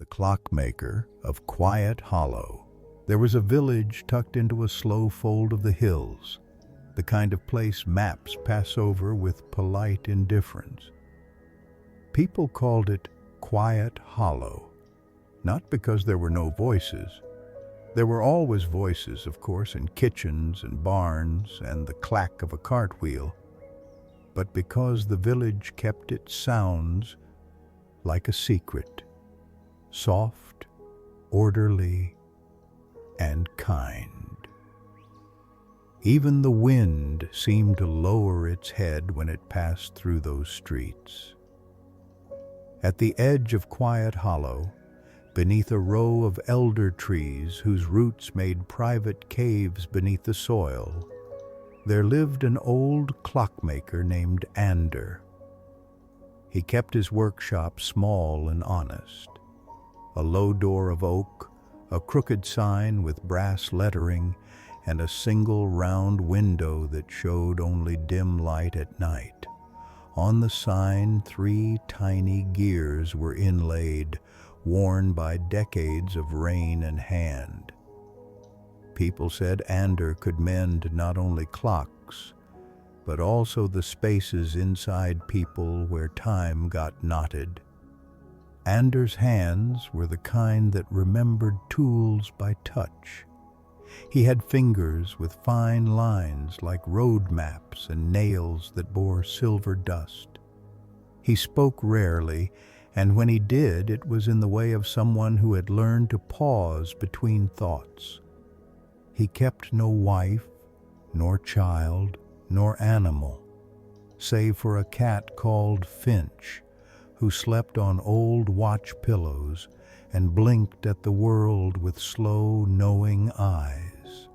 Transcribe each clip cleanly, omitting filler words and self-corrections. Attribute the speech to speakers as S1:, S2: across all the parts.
S1: the Clockmaker of Quiet Hollow. There was a village tucked into a slow fold of the hills, the kind of place maps pass over with polite indifference. People called it Quiet Hollow, not because there were no voices. There were always voices, of course, in kitchens and barns and the clack of a cartwheel, but because the village kept its sounds like a secret, soft, orderly, and kind. Even the wind seemed to lower its head when it passed through those streets. At the edge of Quiet Hollow, beneath a row of elder trees whose roots made private caves beneath the soil, there lived an old clockmaker named Ander. He kept his workshop small and honest. A low door of oak, a crooked sign with brass lettering, and a single round window that showed only dim light at night. On the sign, 3 tiny gears were inlaid, worn by decades of rain and hand. People said Ander could mend not only clocks, but also the spaces inside people where time got knotted. Ander's hands were the kind that remembered tools by touch. He had fingers with fine lines like road maps and nails that bore silver dust. He spoke rarely, and when he did, it was in the way of someone who had learned to pause between thoughts. He kept no wife, nor child, nor animal, save for a cat called Finch, who slept on old watch pillows and blinked at the world with slow, knowing eyes.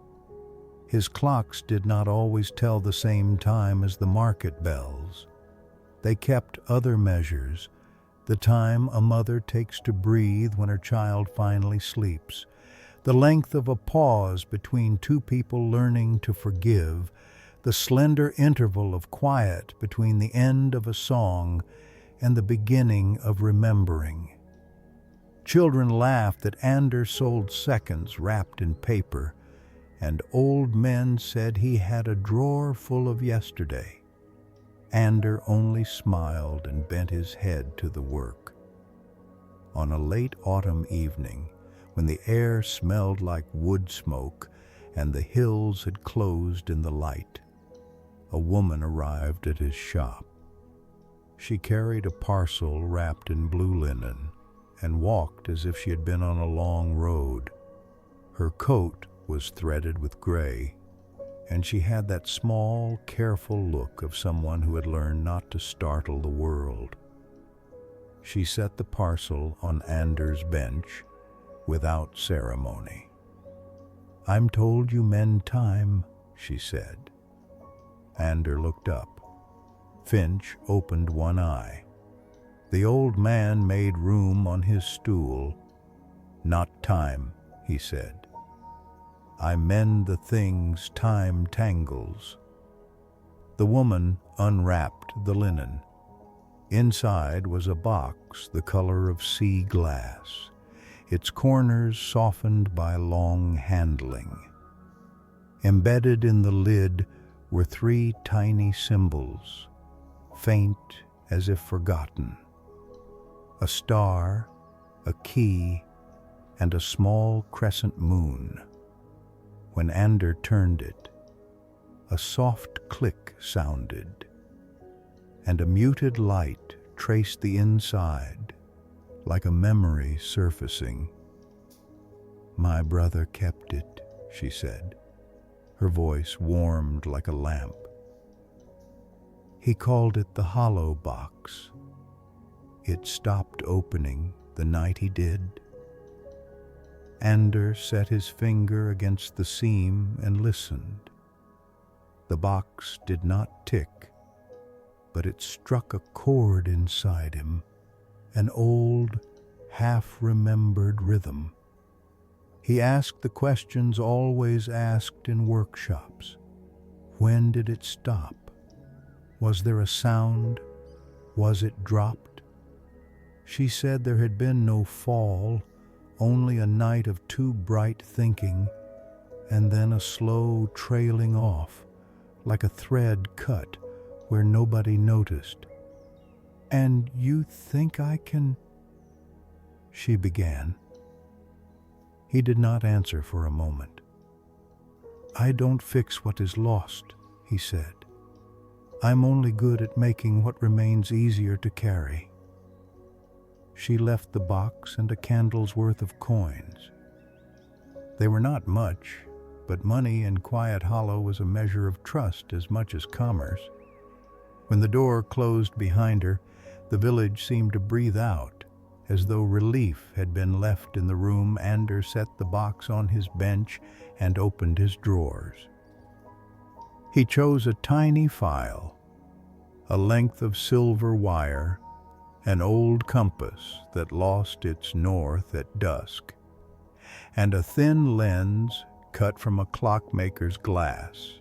S1: His clocks did not always tell the same time as the market bells. They kept other measures, the time a mother takes to breathe when her child finally sleeps, the length of a pause between 2 people learning to forgive, the slender interval of quiet between the end of a song and the beginning of remembering. Children laughed that Ander sold seconds wrapped in paper, and old men said he had a drawer full of yesterday. Ander only smiled and bent his head to the work. On a late autumn evening, when the air smelled like wood smoke and the hills had closed in the light, a woman arrived at his shop. She carried a parcel wrapped in blue linen and walked as if she had been on a long road. Her coat was threaded with gray, and she had that small, careful look of someone who had learned not to startle the world. She set the parcel on Ander's bench without ceremony. "I'm told you mend time," she said. Ander looked up. Finch opened one eye. The old man made room on his stool. "Not time," he said. "I mend the things time tangles." The woman unwrapped the linen. Inside was a box the color of sea glass, its corners softened by long handling. Embedded in the lid were 3 tiny symbols, faint as if forgotten. A star, a key, and a small crescent moon. When Ander turned it, a soft click sounded, and a muted light traced the inside, like a memory surfacing. "My brother kept it," she said. Her voice warmed like a lamp. "He called it the hollow box. It stopped opening the night he did." Ander set his finger against the seam and listened. The box did not tick, but it struck a chord inside him, an old, half-remembered rhythm. He asked the questions always asked in workshops. When did it stop? Was there a sound? Was it dropped? She said there had been no fall, only a night of too bright thinking, and then a slow trailing off, like a thread cut where nobody noticed. "And you think I can—" she began. He did not answer for a moment. "I don't fix what is lost," he said. "I'm only good at making what remains easier to carry." She left the box and a candle's worth of coins. They were not much, but money in Quiet Hollow was a measure of trust as much as commerce. When the door closed behind her, the village seemed to breathe out, as though relief had been left in the room. Ander set the box on his bench and opened his drawers. He chose a tiny file, a length of silver wire, an old compass that lost its north at dusk, and a thin lens cut from a clockmaker's glass.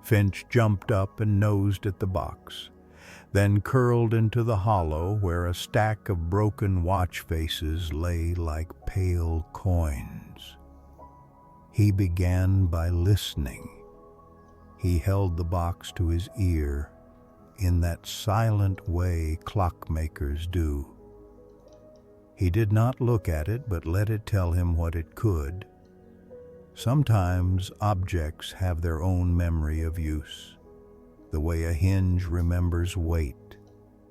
S1: Finch jumped up and nosed at the box, then curled into the hollow where a stack of broken watch faces lay like pale coins. He began by listening. He held the box to his ear in that silent way clockmakers do. He did not look at it, but let it tell him what it could. Sometimes objects have their own memory of use, the way a hinge remembers weight,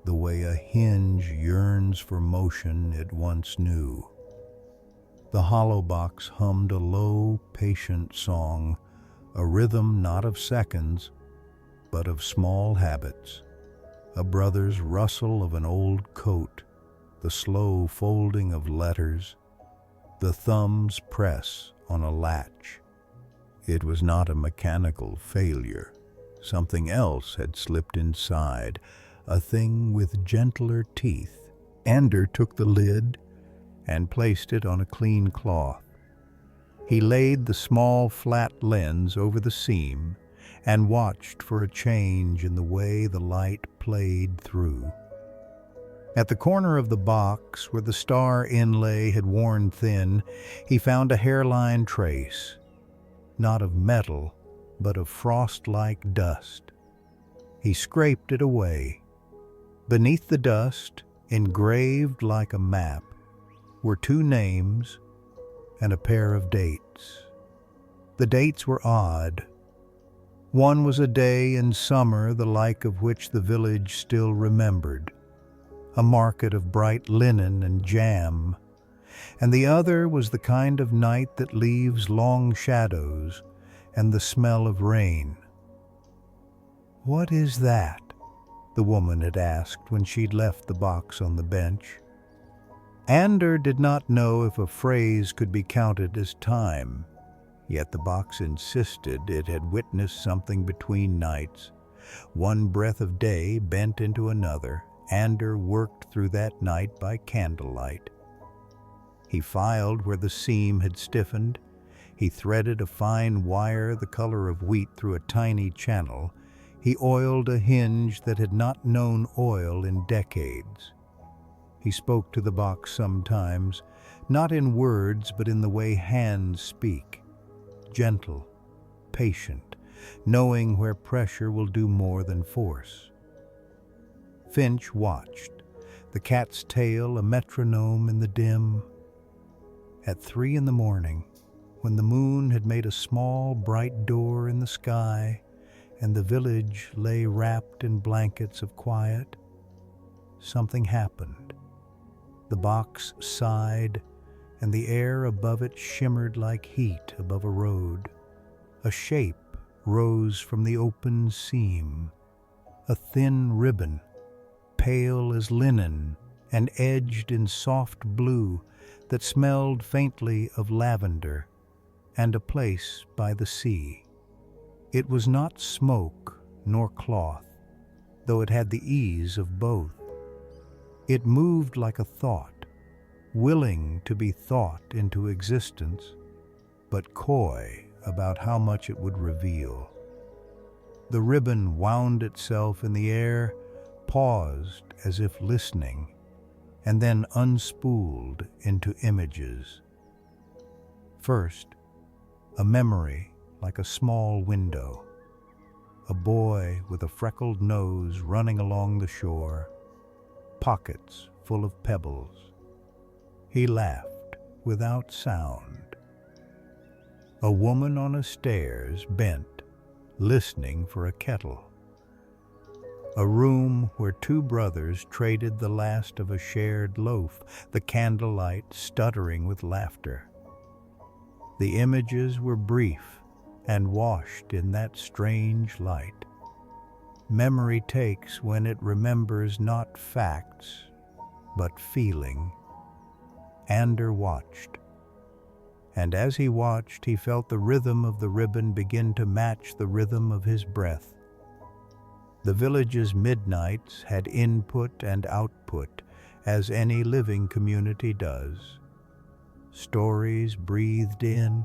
S1: the way a hinge yearns for motion it once knew. The hollow box hummed a low, patient song, a rhythm not of seconds, but of small habits, a brother's rustle of an old coat, the slow folding of letters, the thumb's press on a latch. It was not a mechanical failure. Something else had slipped inside, a thing with gentler teeth. Ander took the lid and placed it on a clean cloth. He laid the small flat lens over the seam and watched for a change in the way the light played through. At the corner of the box, where the star inlay had worn thin, he found a hairline trace, not of metal, but of frost-like dust. He scraped it away. Beneath the dust, engraved like a map, were two names and a pair of dates. The dates were odd. One was a day in summer the like of which the village still remembered, a market of bright linen and jam, and the other was the kind of night that leaves long shadows and the smell of rain. "What is that?" the woman had asked when she'd left the box on the bench. Ander did not know if a phrase could be counted as time, yet the box insisted it had witnessed something between nights. One breath of day bent into another. Ander worked through that night by candlelight. He filed where the seam had stiffened. He threaded a fine wire the color of wheat through a tiny channel. He oiled a hinge that had not known oil in decades. He spoke to the box sometimes, not in words but in the way hands speak, gentle, patient, knowing where pressure will do more than force. Finch watched, the cat's tail a metronome in the dim. At 3 a.m, when the moon had made a small, bright door in the sky, and the village lay wrapped in blankets of quiet, something happened. The box sighed, and the air above it shimmered like heat above a road. A shape rose from the open seam, a thin ribbon, pale as linen and edged in soft blue that smelled faintly of lavender, and a place by the sea. It was not smoke nor cloth, though it had the ease of both. It moved like a thought, willing to be thought into existence, but coy about how much it would reveal. The ribbon wound itself in the air, paused as if listening, and then unspooled into images. First, a memory like a small window, a boy with a freckled nose running along the shore, pockets full of pebbles. He laughed without sound. A woman on a stairs bent, listening for a kettle. A room where two brothers traded the last of a shared loaf, the candlelight stuttering with laughter. The images were brief and washed in that strange light. Memory takes when it remembers not facts, but feeling. Ander watched, and as he watched, he felt the rhythm of the ribbon begin to match the rhythm of his breath. The village's midnights had input and output, as any living community does. Stories breathed in,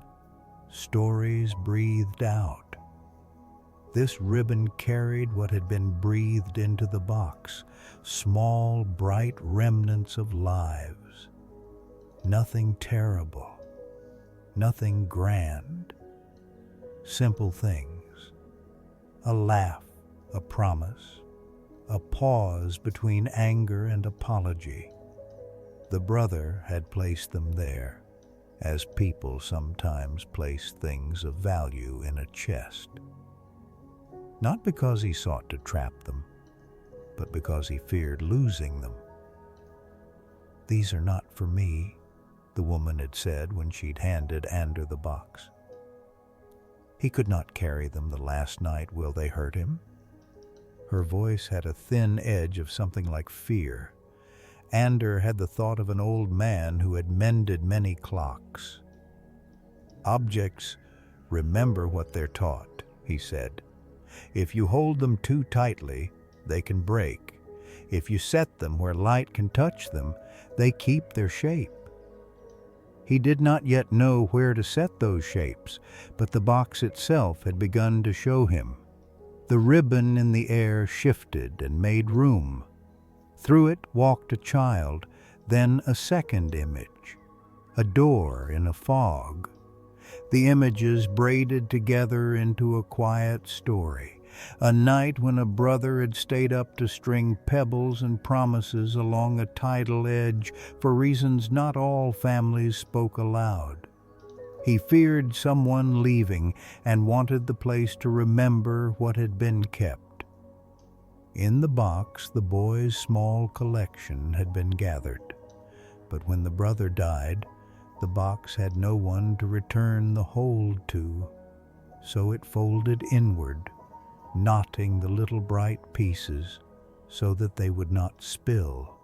S1: stories breathed out. This ribbon carried what had been breathed into the box, small, bright remnants of lives. Nothing terrible, nothing grand. Simple things. A laugh, a promise, a pause between anger and apology. The brother had placed them there, as people sometimes place things of value in a chest. Not because he sought to trap them, but because he feared losing them. "These are not for me," the woman had said when she'd handed Ander the box. "He could not carry them the last night. Will they hurt him?" Her voice had a thin edge of something like fear. Ander had the thought of an old man who had mended many clocks. "Objects remember what they're taught," he said. "If you hold them too tightly, they can break. If you set them where light can touch them, they keep their shape." He did not yet know where to set those shapes, but the box itself had begun to show him. The ribbon in the air shifted and made room. Through it walked a child, then a second image, a door in a fog. The images braided together into a quiet story, a night when a brother had stayed up to string pebbles and promises along a tidal edge for reasons not all families spoke aloud. He feared someone leaving and wanted the place to remember what had been kept. In the box, the boy's small collection had been gathered, but when the brother died, the box had no one to return the hold to, so it folded inward, knotting the little bright pieces so that they would not spill.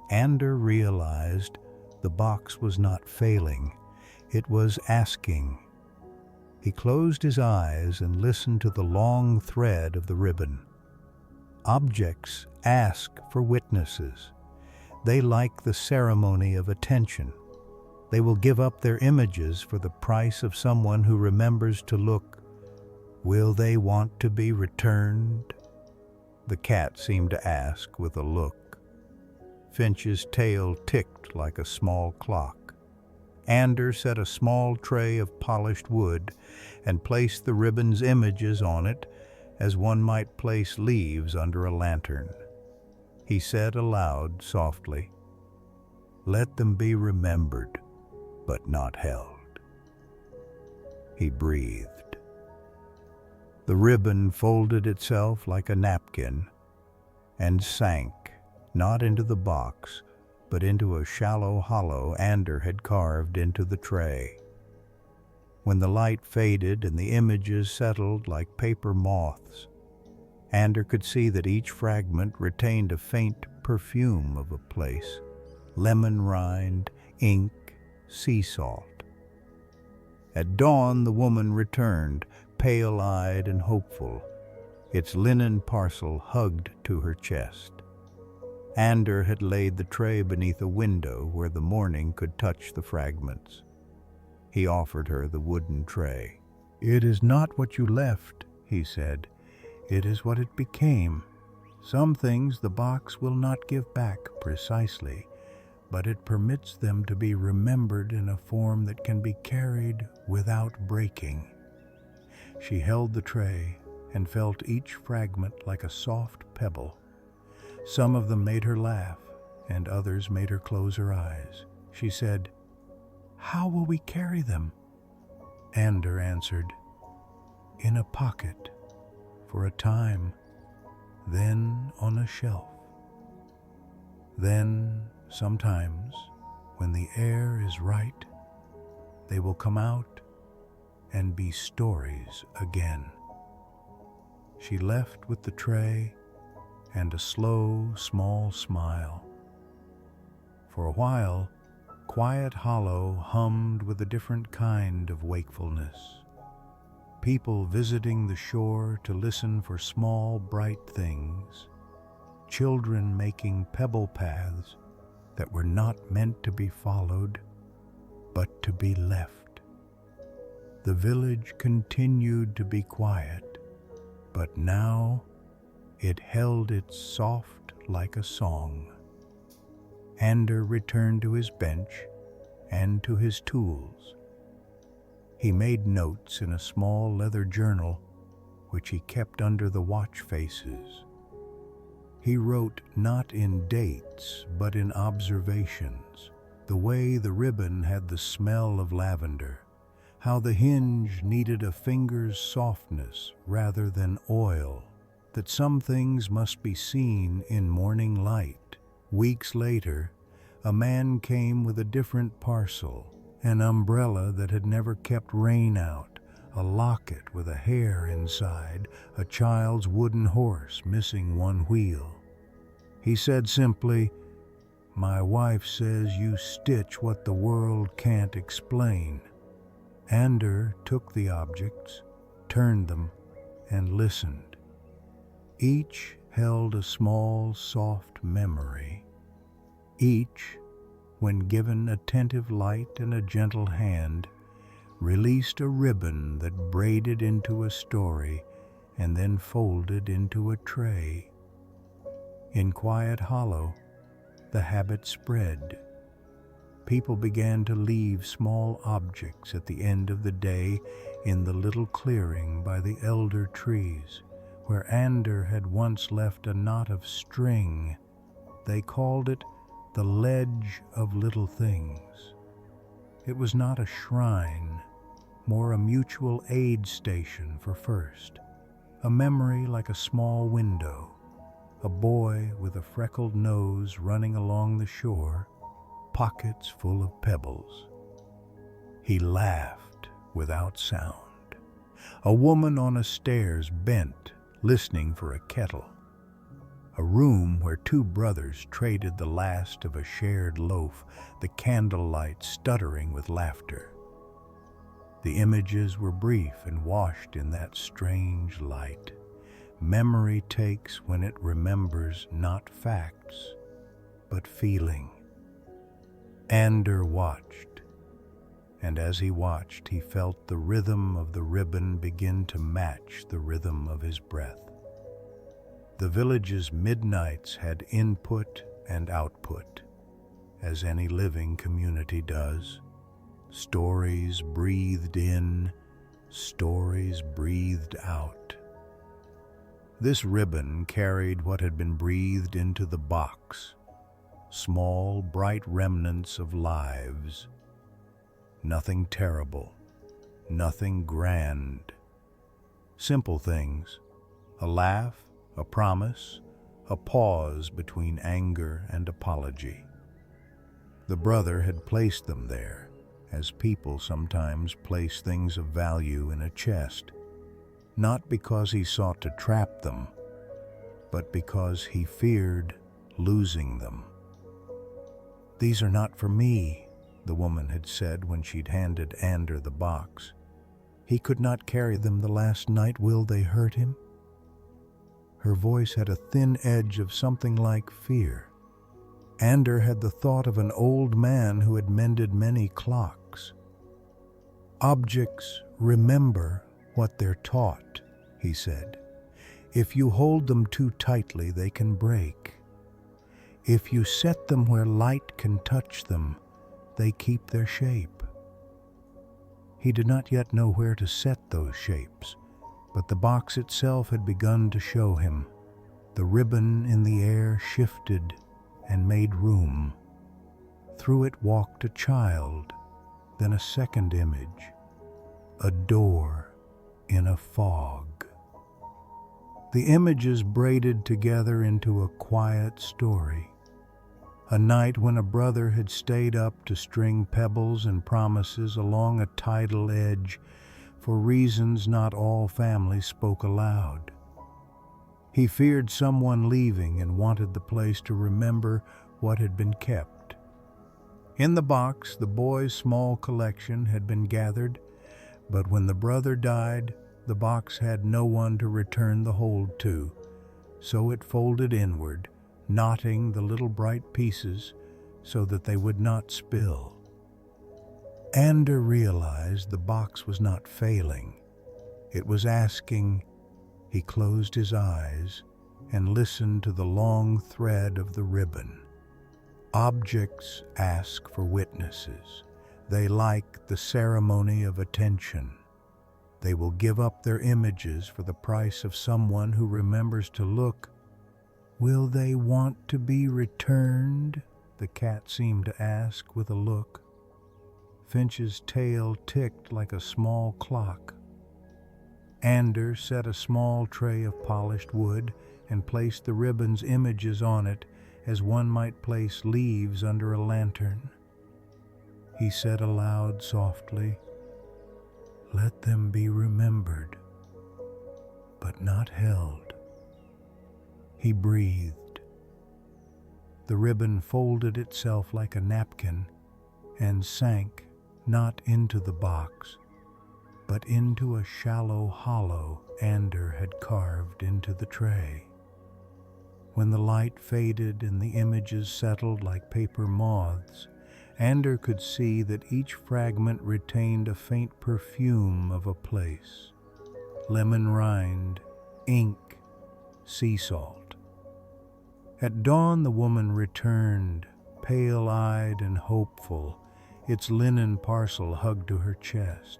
S1: Ander realized the box was not failing. It was asking. He closed his eyes and listened to the long thread of the ribbon. Objects ask for witnesses. They like the ceremony of attention. They will give up their images for the price of someone who remembers to look. Will they want to be returned? The cat seemed to ask with a look. Finch's tail ticked like a small clock. Ander set a small tray of polished wood and placed the ribbon's images on it as one might place leaves under a lantern. He said aloud softly, "Let them be remembered, but not held." He breathed. The ribbon folded itself like a napkin and sank, not into the box, but into a shallow hollow Ander had carved into the tray. When the light faded and the images settled like paper moths, Ander could see that each fragment retained a faint perfume of a place: lemon rind, ink, sea salt. At dawn, the woman returned, pale-eyed and hopeful, its linen parcel hugged to her chest. Ander had laid the tray beneath a window where the morning could touch the fragments. He offered her the wooden tray. "It is not what you left," he said. "It is what it became." Some things the box will not give back precisely, but it permits them to be remembered in a form that can be carried without breaking. She held the tray and felt each fragment like a soft pebble. Some of them made her laugh, and others made her close her eyes. She said, "How will we carry them?" Ander answered, "In a pocket, for a time, then on a shelf. Then, sometimes, when the air is right, they will come out and be stories again." She left with the tray and a slow, small smile. For a while, Quiet Hollow hummed with a different kind of wakefulness. People visiting the shore to listen for small, bright things. Children making pebble paths that were not meant to be followed, but to be left. The village continued to be quiet, but now it held its soft like a song. Ander returned to his bench and to his tools. He made notes in a small leather journal, which he kept under the watch faces. He wrote not in dates, but in observations, the way the ribbon had the smell of lavender, how the hinge needed a finger's softness rather than oil, that some things must be seen in morning light. Weeks later, a man came with a different parcel, an umbrella that had never kept rain out, a locket with a hair inside, a child's wooden horse missing one wheel. He said simply, "My wife says you stitch what the world can't explain." Ander took the objects, turned them, and listened. Each held a small, soft memory. Each, when given attentive light and a gentle hand, released a ribbon that braided into a story and then folded into a tray. In Quiet Hollow, the habit spread. People began to leave small objects at the end of the day in the little clearing by the elder trees, where Ander had once left a knot of string. They called it the ledge of little things. It was not a shrine, more a mutual aid station for first, a memory like a small window, a boy with a freckled nose running along the shore, pockets full of pebbles. He laughed without sound. A woman on a stairs bent, listening for a kettle. A room where two brothers traded the last of a shared loaf, the candlelight stuttering with laughter. The images were brief and washed in that strange light. Memory takes when it remembers not facts, but feeling. Ander watched, and as he watched, he felt the rhythm of the ribbon begin to match the rhythm of his breath. The village's midnights had input and output, as any living community does. Stories breathed in, stories breathed out. This ribbon carried what had been breathed into the box, small, bright remnants of lives. Nothing terrible, nothing grand. Simple things, a laugh, a promise, a pause between anger and apology. The brother had placed them there, as people sometimes place things of value in a chest, not because he sought to trap them, but because he feared losing them. "These are not for me," the woman had said when she'd handed Ander the box. "He could not carry them the last night. Will they hurt him?" Her voice had a thin edge of something like fear. Ander had the thought of an old man who had mended many clocks. "Objects remember what they're taught," he said. If you hold them too tightly, they can break. If you set them where light can touch them, they keep their shape. He did not yet know where to set those shapes, but the box itself had begun to show him. The ribbon in the air shifted and made room. Through it walked a child, then a second image, a door in a fog. The images braided together into a quiet story. A night when a brother had stayed up to string pebbles and promises along a tidal edge for reasons not all families spoke aloud. He feared someone leaving and wanted the place to remember what had been kept. In the box, the boy's small collection had been gathered, but when the brother died, the box had no one to return the hold to, so it folded inward, knotting the little bright pieces so that they would not spill. Ander realized the box was not failing. It was asking. He closed his eyes and listened to the long thread of the ribbon. Objects ask for witnesses. They like the ceremony of attention. They will give up their images for the price of someone who remembers to look. Will they want to be returned? The cat seemed to ask with a look. Finch's tail ticked like a small clock. Ander set a small tray of polished wood and placed the ribbon's images on it as one might place leaves under a lantern. He said aloud softly, "Let them be remembered, but not held." He breathed. The ribbon folded itself like a napkin and sank not into the box, but into a shallow hollow Ander had carved into the tray. When the light faded and the images settled like paper moths, Ander could see that each fragment retained a faint perfume of a place: lemon rind, ink, sea salt. At dawn the woman returned, pale-eyed and hopeful, its linen parcel hugged to her chest.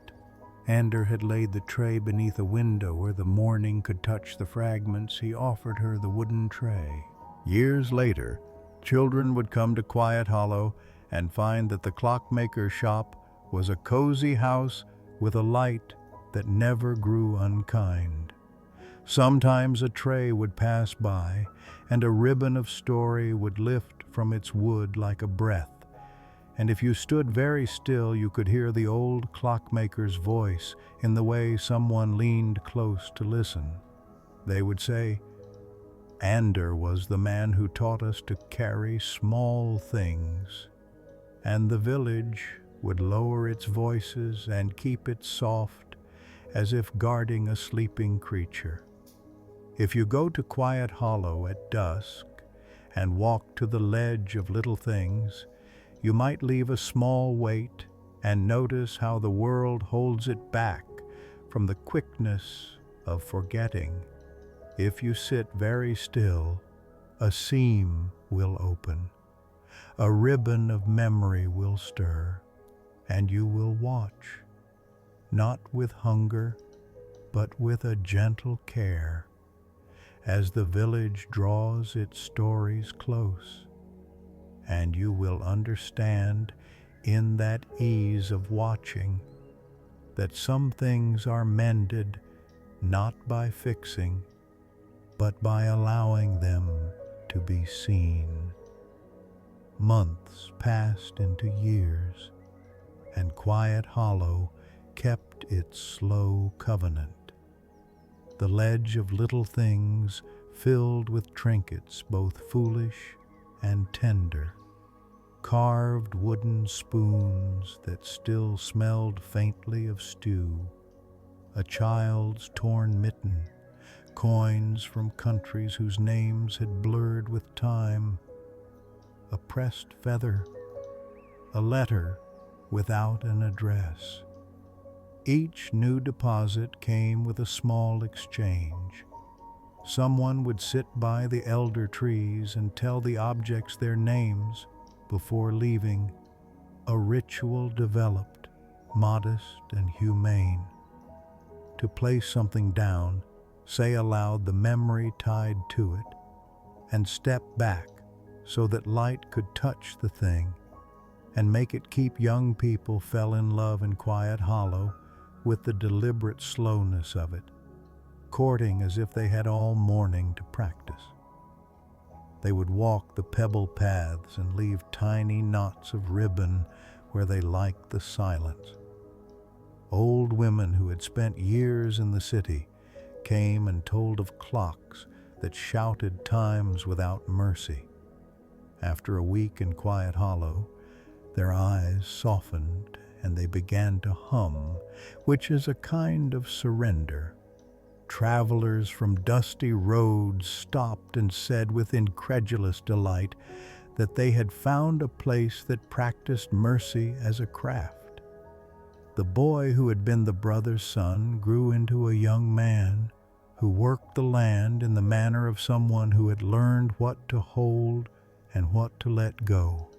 S1: Ander had laid the tray beneath a window where the morning could touch the fragments. He offered her the wooden tray. Years later, children would come to Quiet Hollow and find that the clockmaker's shop was a cozy house with a light that never grew unkind. Sometimes a tray would pass by, and a ribbon of story would lift from its wood like a breath. And if you stood very still, you could hear the old clockmaker's voice in the way someone leaned close to listen. They would say, "Ander was the man who taught us to carry small things." And the village would lower its voices and keep it soft, as if guarding a sleeping creature. If you go to Quiet Hollow at dusk and walk to the ledge of little things, you might leave a small weight and notice how the world holds it back from the quickness of forgetting. If you sit very still, a seam will open, a ribbon of memory will stir, and you will watch, not with hunger, but with a gentle care, as the village draws its stories close. And you will understand in that ease of watching that some things are mended not by fixing, but by allowing them to be seen. Months passed into years, and Quiet Hollow kept its slow covenant. The ledge of little things filled with trinkets both foolish and tender. Carved wooden spoons that still smelled faintly of stew, a child's torn mitten, coins from countries whose names had blurred with time, a pressed feather, a letter without an address. Each new deposit came with a small exchange. Someone would sit by the elder trees and tell the objects their names before leaving. A ritual developed, modest and humane. To place something down, say aloud the memory tied to it, and step back so that light could touch the thing and make it keep. Young people fell in love in Quiet Hollow with the deliberate slowness of it, courting as if they had all morning to practice. They would walk the pebble paths and leave tiny knots of ribbon where they liked the silence. Old women who had spent years in the city came and told of clocks that shouted times without mercy. After a week in Quiet Hollow, their eyes softened and they began to hum, which is a kind of surrender. Travelers from dusty roads stopped and said with incredulous delight that they had found a place that practiced mercy as a craft. The boy who had been the brother's son grew into a young man who worked the land in the manner of someone who had learned what to hold and what to let go.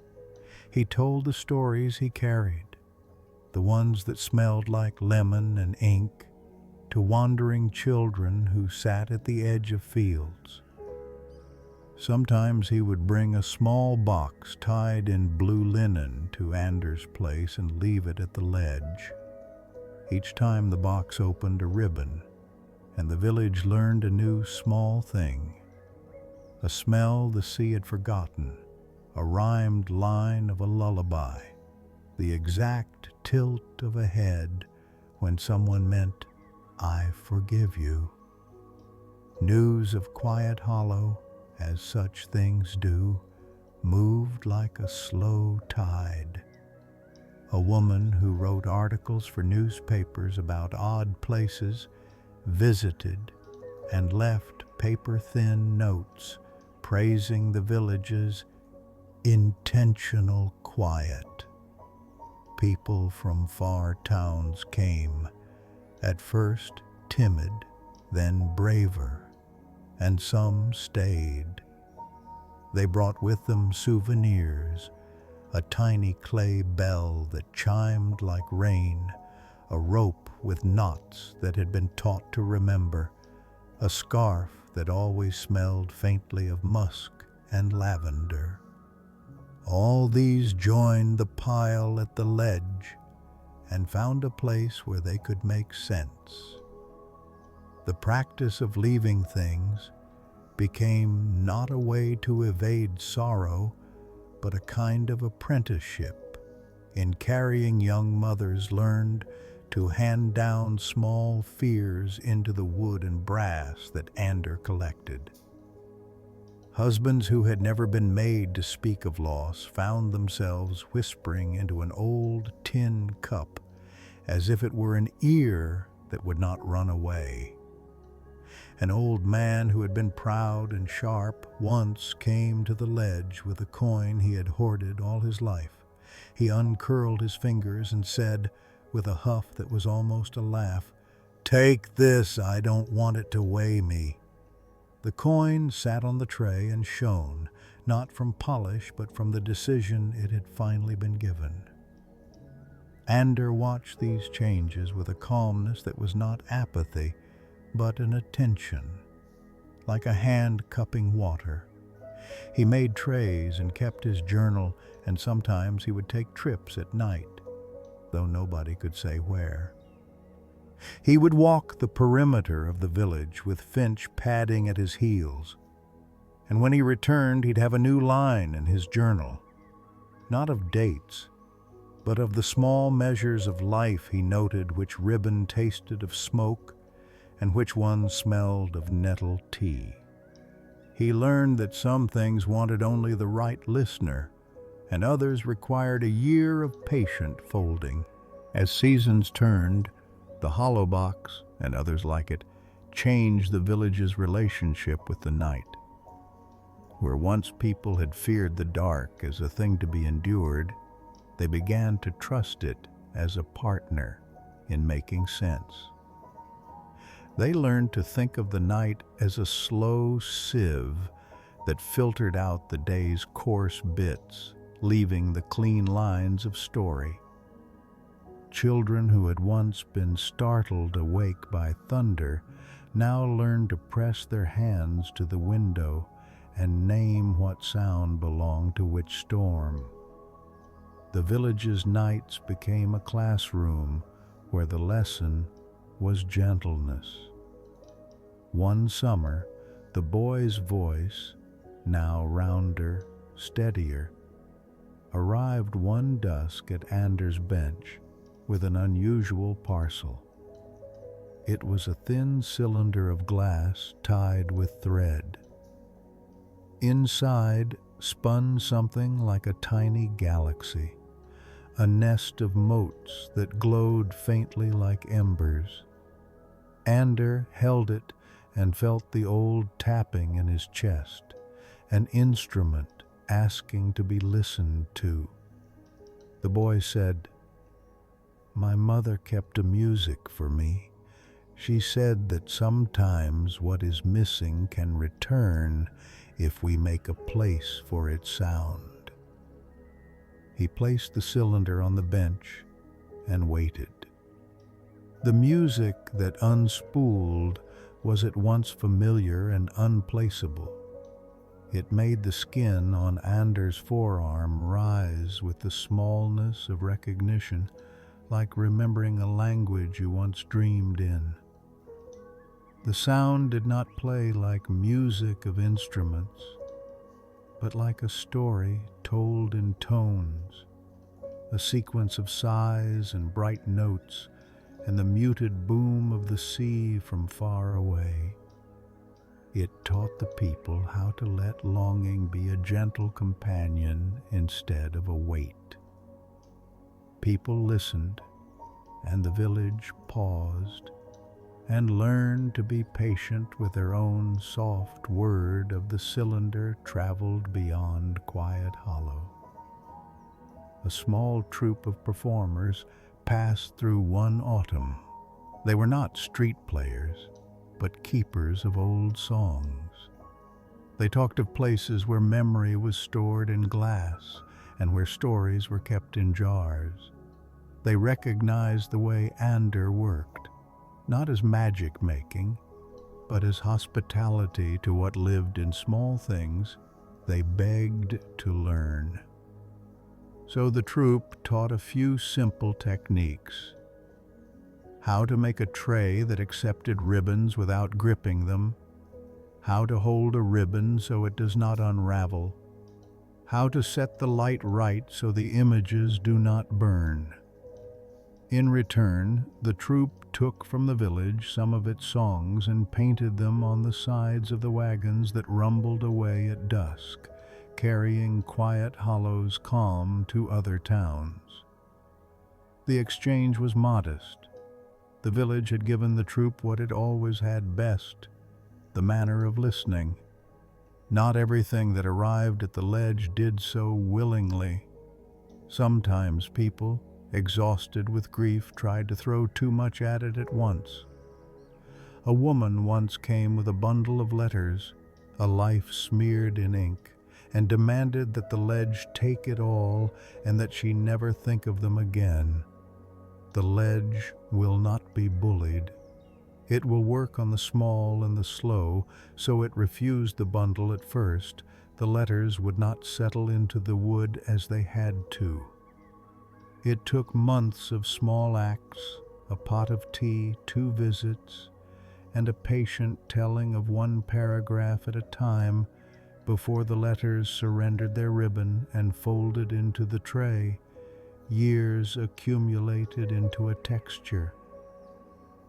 S1: He told the stories he carried, the ones that smelled like lemon and ink, to wandering children who sat at the edge of fields. Sometimes he would bring a small box tied in blue linen to Anders' place and leave it at the ledge. Each time the box opened, a ribbon, and the village learned a new small thing. A smell the sea had forgotten, a rhymed line of a lullaby, the exact tilt of a head when someone meant, "I forgive you." News of Quiet Hollow, as such things do, moved like a slow tide. A woman who wrote articles for newspapers about odd places visited and left paper-thin notes praising the village's intentional quiet. People from far towns came, at first timid, then braver, and some stayed. They brought with them souvenirs, a tiny clay bell that chimed like rain, a rope with knots that had been taught to remember, a scarf that always smelled faintly of musk and lavender. All these joined the pile at the ledge and found a place where they could make sense. The practice of leaving things became not a way to evade sorrow, but a kind of apprenticeship. In carrying, young mothers learned to hand down small fears into the wood and brass that Ander collected. Husbands who had never been made to speak of loss found themselves whispering into an old tin cup as if it were an ear that would not run away. An old man who had been proud and sharp once came to the ledge with a coin he had hoarded all his life. He uncurled his fingers and said, with a huff that was almost a laugh, "Take this, I don't want it to weigh me." The coin sat on the tray and shone, not from polish but from the decision it had finally been given. Ander watched these changes with a calmness that was not apathy, but an attention, like a hand cupping water. He made trays and kept his journal, and sometimes he would take trips at night, though nobody could say where. He would walk the perimeter of the village with Finch padding at his heels, and when he returned he'd have a new line in his journal, not of dates, but of the small measures of life he noted, which ribbon tasted of smoke and which one smelled of nettle tea. He learned that some things wanted only the right listener, and others required a year of patient folding. As seasons turned, the hollow box, and others like it, changed the village's relationship with the night. Where once people had feared the dark as a thing to be endured, they began to trust it as a partner in making sense. They learned to think of the night as a slow sieve that filtered out the day's coarse bits, leaving the clean lines of story. Children who had once been startled awake by thunder now learned to press their hands to the window and name what sound belonged to which storm. The village's nights became a classroom where the lesson was gentleness. One summer, the boy's voice, now rounder, steadier, arrived one dusk at Anders' bench with an unusual parcel. It was a thin cylinder of glass tied with thread. Inside spun something like a tiny galaxy, a nest of motes that glowed faintly like embers. Ander held it and felt the old tapping in his chest, an instrument asking to be listened to. The boy said, "My mother kept a music for me. She said that sometimes what is missing can return if we make a place for its sound." He placed the cylinder on the bench and waited. The music that unspooled was at once familiar and unplaceable. It made the skin on Anders' forearm rise with the smallness of recognition, like remembering a language you once dreamed in. The sound did not play like music of instruments, but like a story told in tones, a sequence of sighs and bright notes, and the muted boom of the sea from far away. It taught the people how to let longing be a gentle companion instead of a weight. People listened, and the village paused and learned to be patient with their own soft word of the cylinder traveled beyond Quiet Hollow. A small troupe of performers passed through one autumn. They were not street players, but keepers of old songs. They talked of places where memory was stored in glass and where stories were kept in jars. They recognized the way Ander worked, not as magic making, but as hospitality to what lived in small things they begged to learn. So the troupe taught a few simple techniques. How to make a tray that accepted ribbons without gripping them, how to hold a ribbon so it does not unravel, how to set the light right so the images do not burn. In return, the troupe took from the village some of its songs and painted them on the sides of the wagons that rumbled away at dusk, carrying Quiet Hollow's calm to other towns. The exchange was modest. The village had given the troupe what it always had best, the manner of listening. Not everything that arrived at the ledge did so willingly. Sometimes people, exhausted with grief, tried to throw too much at it at once. A woman once came with a bundle of letters, a life smeared in ink, and demanded that the ledge take it all and that she never think of them again. The ledge will not be bullied. It will work on the small and the slow, so it refused the bundle at first. The letters would not settle into the wood as they had to. It took months of small acts, a pot of tea, 2 visits, and a patient telling of one paragraph at a time before the letters surrendered their ribbon and folded into the tray. Years accumulated into a texture.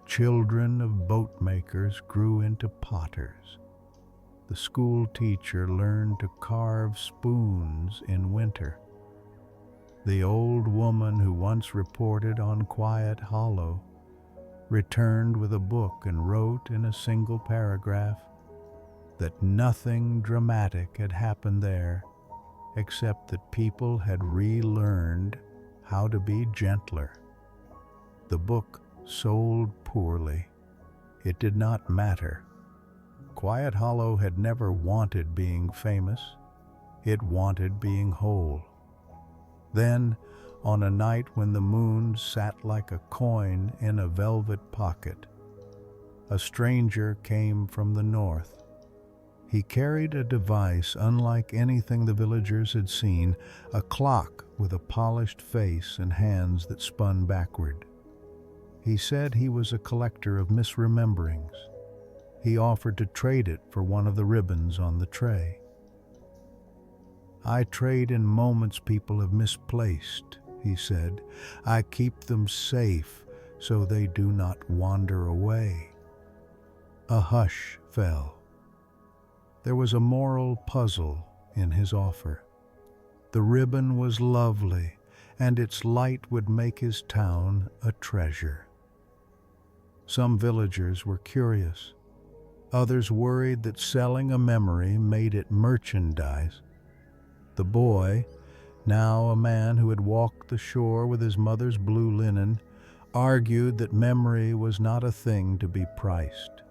S1: Children of boatmakers grew into potters. The school teacher learned to carve spoons in winter. The old woman who once reported on Quiet Hollow returned with a book and wrote in a single paragraph that nothing dramatic had happened there except that people had relearned how to be gentler. The book sold poorly. It did not matter. Quiet Hollow had never wanted being famous. It wanted being whole. Then, on a night when the moon sat like a coin in a velvet pocket, a stranger came from the north. He carried a device unlike anything the villagers had seen, a clock with a polished face and hands that spun backward. He said he was a collector of misrememberings. He offered to trade it for one of the ribbons on the tray. "I trade in moments people have misplaced," he said. "I keep them safe so they do not wander away." A hush fell. There was a moral puzzle in his offer. The ribbon was lovely, and its light would make his town a treasure. Some villagers were curious. Others worried that selling a memory made it merchandise. The boy, now a man who had walked the shore with his mother's blue linen, argued that memory was not a thing to be priced.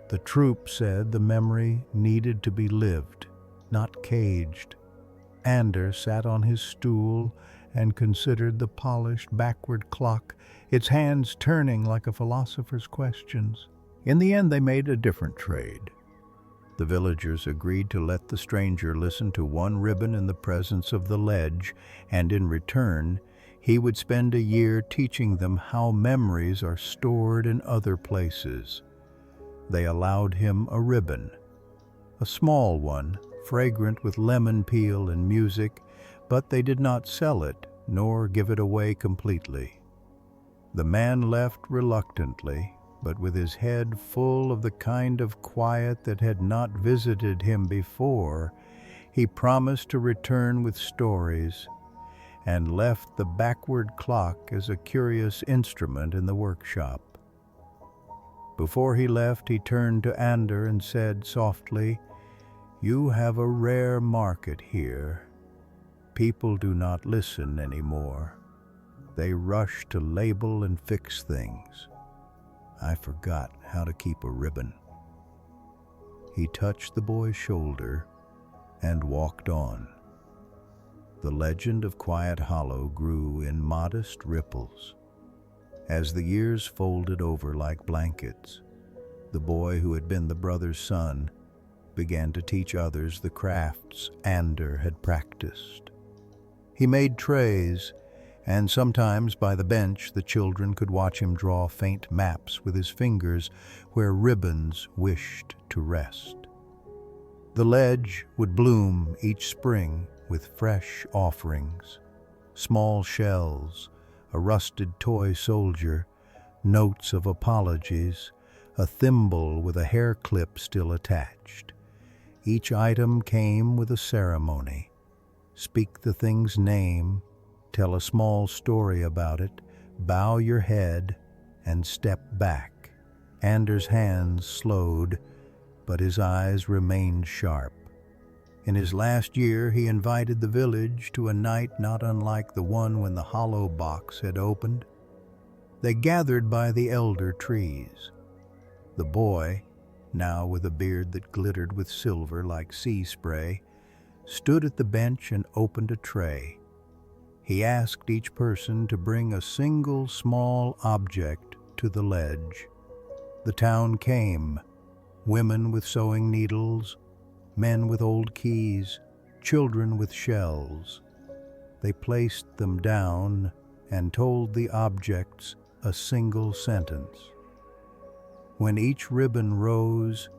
S1: The troop said the memory needed to be lived, not caged. Anders sat on his stool and considered the polished backward clock, its hands turning like a philosopher's questions. In the end, they made a different trade. The villagers agreed to let the stranger listen to one ribbon in the presence of the ledge, and in return, he would spend a year teaching them how memories are stored in other places. They allowed him a ribbon, a small one, fragrant with lemon peel and music, but they did not sell it nor give it away completely. The man left reluctantly, but with his head full of the kind of quiet that had not visited him before. He promised to return with stories, and left the backward clock as a curious instrument in the workshop. Before he left, he turned to Ander and said softly, "You have a rare market here. People do not listen anymore. They rush to label and fix things. I forgot how to keep a ribbon." He touched the boy's shoulder and walked on. The legend of Quiet Hollow grew in modest ripples. As the years folded over like blankets, the boy who had been the brother's son began to teach others the crafts Ander had practiced. He made trays, and sometimes by the bench the children could watch him draw faint maps with his fingers where ribbons wished to rest. The ledge would bloom each spring with fresh offerings, small shells, a rusted toy soldier, notes of apologies, a thimble with a hair clip still attached. Each item came with a ceremony. Speak the thing's name, tell a small story about it, bow your head, and step back. Anders' hands slowed, but his eyes remained sharp. In his last year, he invited the village to a night not unlike the one when the hollow box had opened. They gathered by the elder trees. The boy, now with a beard that glittered with silver like sea spray, stood at the bench and opened a tray. He asked each person to bring a single small object to the ledge. The town came, women with sewing needles, men with old keys, children with shells. They placed them down and told the objects a single sentence. When each ribbon rose,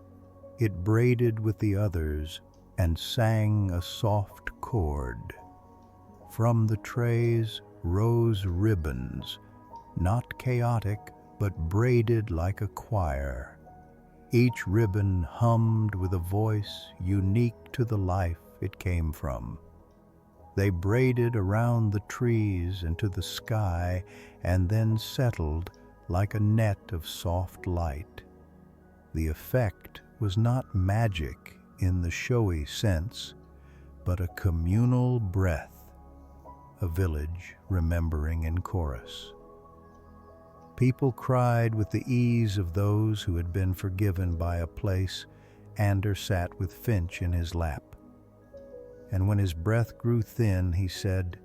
S1: it braided with the others and sang a soft chord. From the trays rose ribbons, not chaotic, but braided like a choir. Each ribbon hummed with a voice unique to the life it came from. They braided around the trees and to the sky, and then settled like a net of soft light. The effect was not magic in the showy sense, but a communal breath, a village remembering in chorus. People cried with the ease of those who had been forgiven by a place. Ander sat with Finch in his lap. And when his breath grew thin, he said,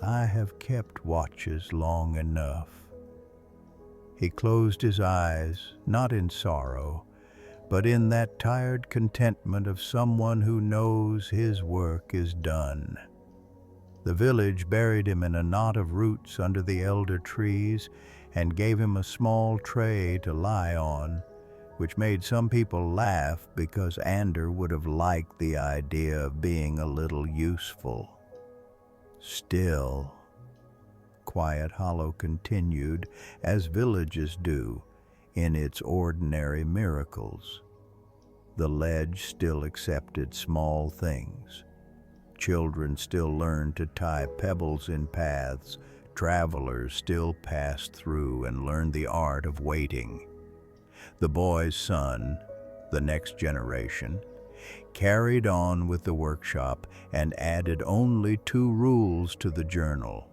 S1: "I have kept watches long enough." He closed his eyes, not in sorrow, but in that tired contentment of someone who knows his work is done. The village buried him in a knot of roots under the elder trees and gave him a small tray to lie on, which made some people laugh because Ander would have liked the idea of being a little useful. Still, Quiet Hollow continued, as villages do, in its ordinary miracles. The ledge still accepted small things. Children still learned to tie pebbles in paths. Travelers still passed through and learned the art of waiting. The boy's son, the next generation, carried on with the workshop and added only 2 rules to the journal: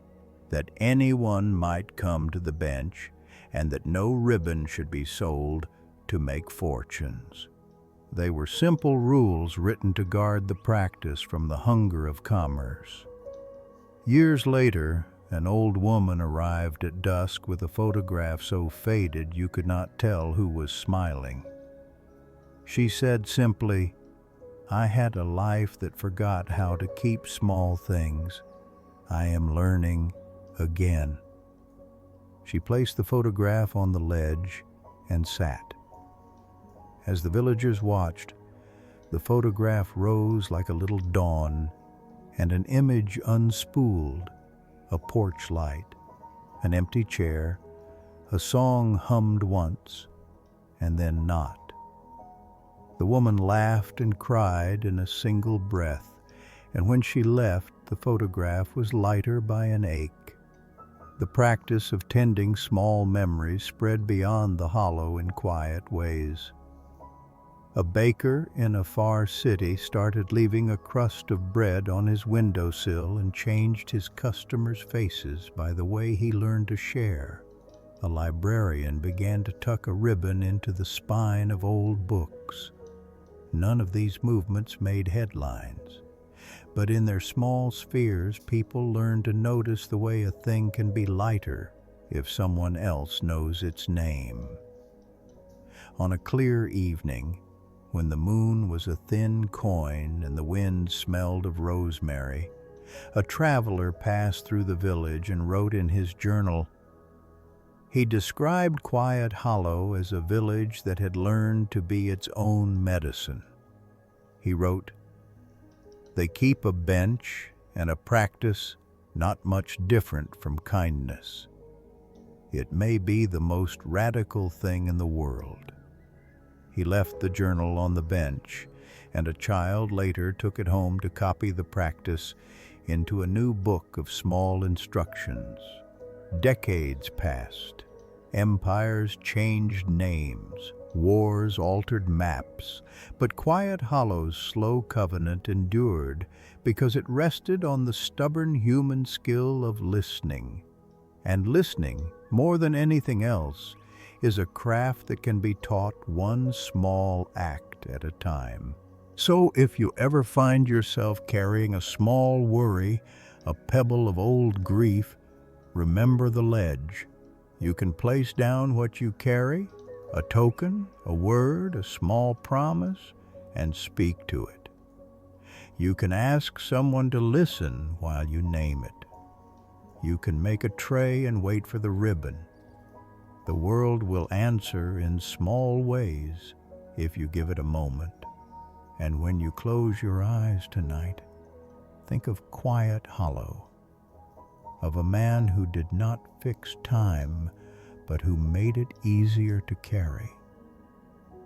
S1: that anyone might come to the bench, and that no ribbon should be sold to make fortunes. They were simple rules written to guard the practice from the hunger of commerce. Years later, an old woman arrived at dusk with a photograph so faded you could not tell who was smiling. She said simply, "I had a life that forgot how to keep small things. I am learning again." She placed the photograph on the ledge and sat. As the villagers watched, the photograph rose like a little dawn, and an image unspooled: a porch light, an empty chair, a song hummed once, and then not. The woman laughed and cried in a single breath, and when she left, the photograph was lighter by an ache. The practice of tending small memories spread beyond the hollow in quiet ways. A baker in a far city started leaving a crust of bread on his windowsill and changed his customers' faces by the way he learned to share. A librarian began to tuck a ribbon into the spine of old books. None of these movements made headlines, but in their small spheres, people learned to notice the way a thing can be lighter if someone else knows its name. On a clear evening, when the moon was a thin coin and the wind smelled of rosemary, a traveler passed through the village and wrote in his journal. He described Quiet Hollow as a village that had learned to be its own medicine. He wrote, "They keep a bench and a practice not much different from kindness. It may be the most radical thing in the world." He left the journal on the bench, and a child later took it home to copy the practice into a new book of small instructions. Decades passed. Empires changed names. Wars altered maps. But Quiet Hollow's slow covenant endured because it rested on the stubborn human skill of listening. And listening, more than anything else, is a craft that can be taught one small act at a time. So if you ever find yourself carrying a small worry, a pebble of old grief, remember the ledge. You can place down what you carry, a token, a word, a small promise, and speak to it. You can ask someone to listen while you name it. You can make a tray and wait for the ribbon. The world will answer in small ways if you give it a moment. And when you close your eyes tonight, think of Quiet Hollow, of a man who did not fix time, but who made it easier to carry,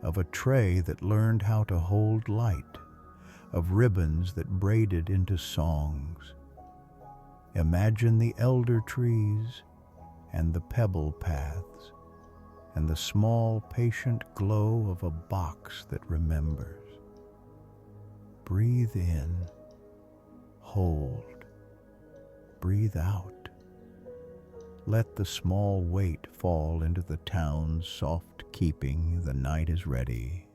S1: of a tray that learned how to hold light, of ribbons that braided into songs. Imagine the elder trees and the pebble paths, and the small, patient glow of a box that remembers. Breathe in, hold, breathe out. Let the small weight fall into the town's soft keeping. The night is ready.